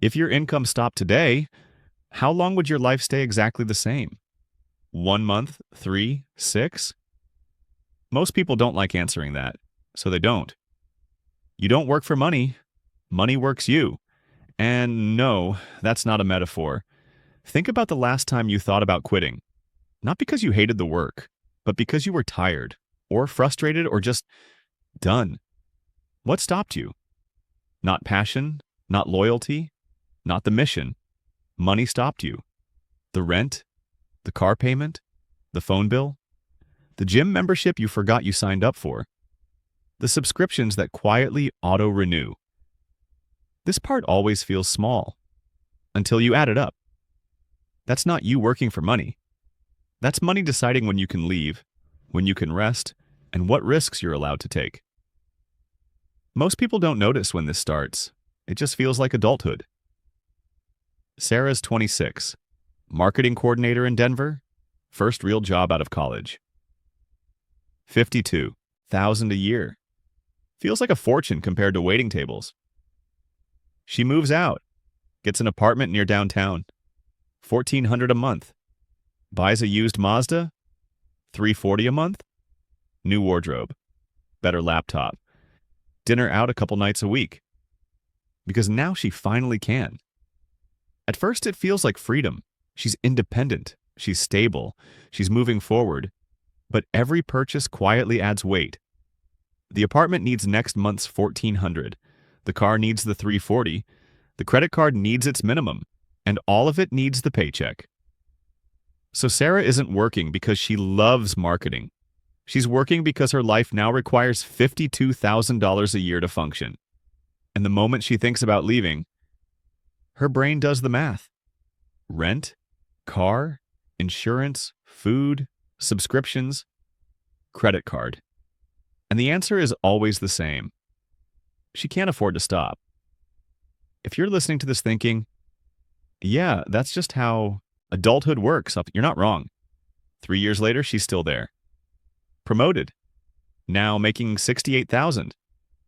If your income stopped today, how long would your life stay exactly the same? 1 month, three, six? Most people don't like answering that, so they don't. You don't work for money, money works you. And no, that's not a metaphor. Think about the last time you thought about quitting. Not because you hated the work, but because you were tired, or frustrated, or just done. What stopped you? Not passion, not loyalty, not the mission. Money stopped you. The rent, the car payment, the phone bill, the gym membership you forgot you signed up for, the subscriptions that quietly auto-renew. This part always feels small, until you add it up. That's not you working for money. That's money deciding when you can leave, when you can rest, and what risks you're allowed to take. Most people don't notice when this starts. It just feels like adulthood. Sarah's 26, marketing coordinator in Denver, first real job out of college. 52,000 a year. Feels like a fortune compared to waiting tables. She moves out, gets an apartment near downtown, $1,400 a month. Buys a used Mazda, $340 a month. New wardrobe, better laptop, dinner out a couple nights a week. Because now she finally can. At first it feels like freedom. She's independent, she's stable, she's moving forward. But every purchase quietly adds weight. The apartment needs next month's $1,400. The car needs the $340. The credit card needs its minimum. And all of it needs the paycheck. So Sarah isn't working because she loves marketing. She's working because her life now requires $52,000 a year to function. And the moment she thinks about leaving, her brain does the math. Rent, car, insurance, food, subscriptions, credit card. And the answer is always the same. She can't afford to stop. If you're listening to this thinking, yeah, that's just how adulthood works, you're not wrong. 3 years later, she's still there. Promoted. Now making $68,000.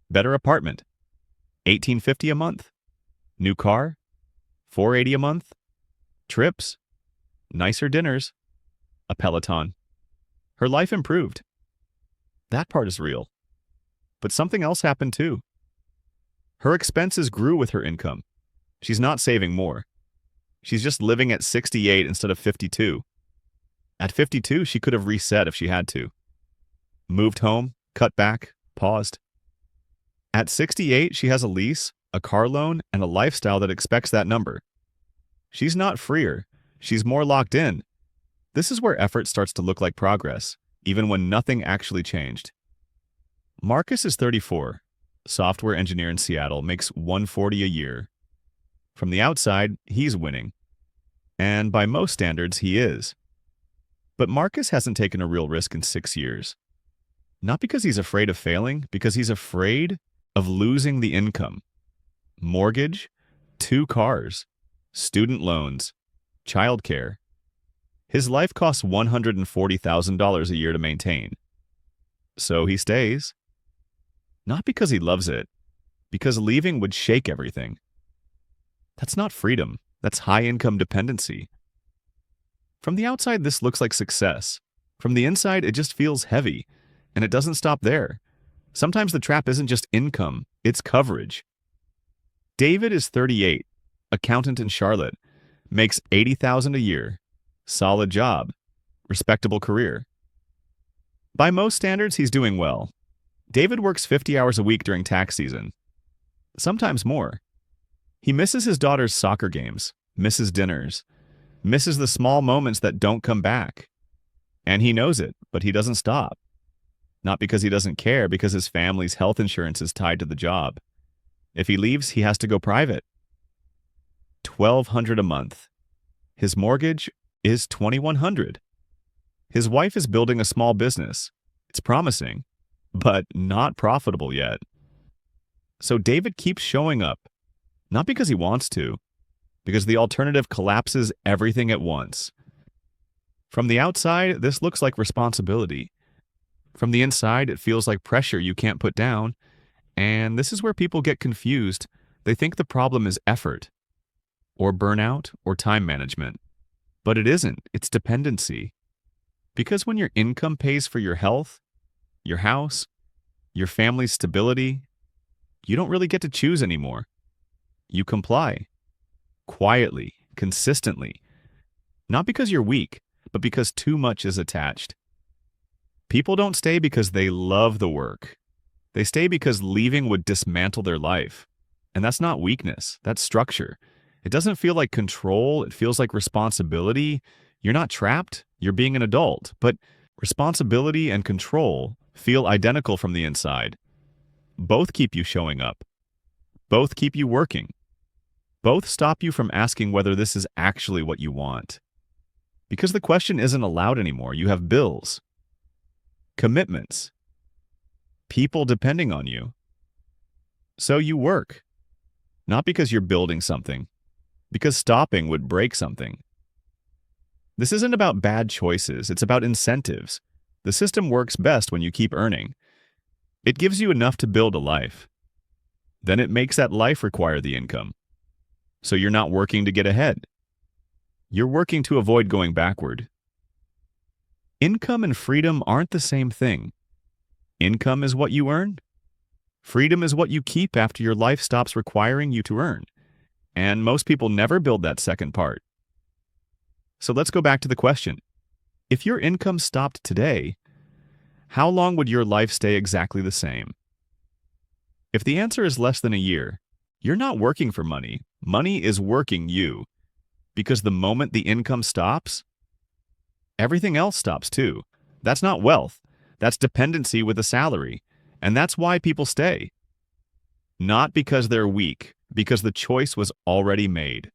Better apartment. $1,850 a month. New car. $480 a month. Trips. Nicer dinners. A Peloton. Her life improved. That part is real. But something else happened too. Her expenses grew with her income. She's not saving more. She's just living at 68 instead of 52. At 52, she could have reset if she had to. Moved home, cut back, paused. At 68, she has a lease, a car loan, and a lifestyle that expects that number. She's not freer. She's more locked in. This is where effort starts to look like progress, even when nothing actually changed. Marcus is 34, software engineer in Seattle, makes $140 a year. From the outside, he's winning. And by most standards, he is. But Marcus hasn't taken a real risk in 6 years. Not because he's afraid of failing, because he's afraid of losing the income. Mortgage, 2 cars, student loans, childcare. His life costs $140,000 a year to maintain. So he stays. Not because he loves it, because leaving would shake everything. That's not freedom. That's high-income dependency. From the outside, this looks like success. From the inside, it just feels heavy. And it doesn't stop there. Sometimes the trap isn't just income, it's coverage. David is 38, accountant in Charlotte, makes $80,000 a year, solid job, respectable career. By most standards, he's doing well. David works 50 hours a week during tax season, sometimes more. He misses his daughter's soccer games, misses dinners, misses the small moments that don't come back. And he knows it, but he doesn't stop. Not because he doesn't care, because his family's health insurance is tied to the job. If he leaves, he has to go private. $1,200 a month. His mortgage is $2,100. His wife is building a small business. It's promising, but not profitable yet. So David keeps showing up, not because he wants to, because the alternative collapses everything at once. From the outside, this looks like responsibility. From the inside, it feels like pressure you can't put down. And this is where people get confused. They think the problem is effort. or burnout or time management. But it isn't, it's dependency. Because when your income pays for your health, your house, your family's stability, you don't really get to choose anymore. You comply. Quietly, consistently. Not because you're weak, but because too much is attached. People don't stay because they love the work. They stay because leaving would dismantle their life. And that's not weakness, that's structure. It doesn't feel like control, it feels like responsibility. You're not trapped, you're being an adult. But responsibility and control feel identical from the inside. Both keep you showing up. Both keep you working. Both stop you from asking whether this is actually what you want. Because the question isn't allowed anymore. You have bills, commitments, people depending on you. So you work. Not because you're building something, because stopping would break something. This isn't about bad choices, it's about incentives. The system works best when you keep earning. It gives you enough to build a life. Then it makes that life require the income. So you're not working to get ahead. You're working to avoid going backward. Income and freedom aren't the same thing. Income is what you earn. Freedom is what you keep after your life stops requiring you to earn. And most people never build that second part. So let's go back to the question. If your income stopped today, how long would your life stay exactly the same? If the answer is less than a year, you're not working for money. Money is working you. Because the moment the income stops, everything else stops too. That's not wealth. That's dependency with a salary. And that's why people stay. Not because they're weak, because the choice was already made.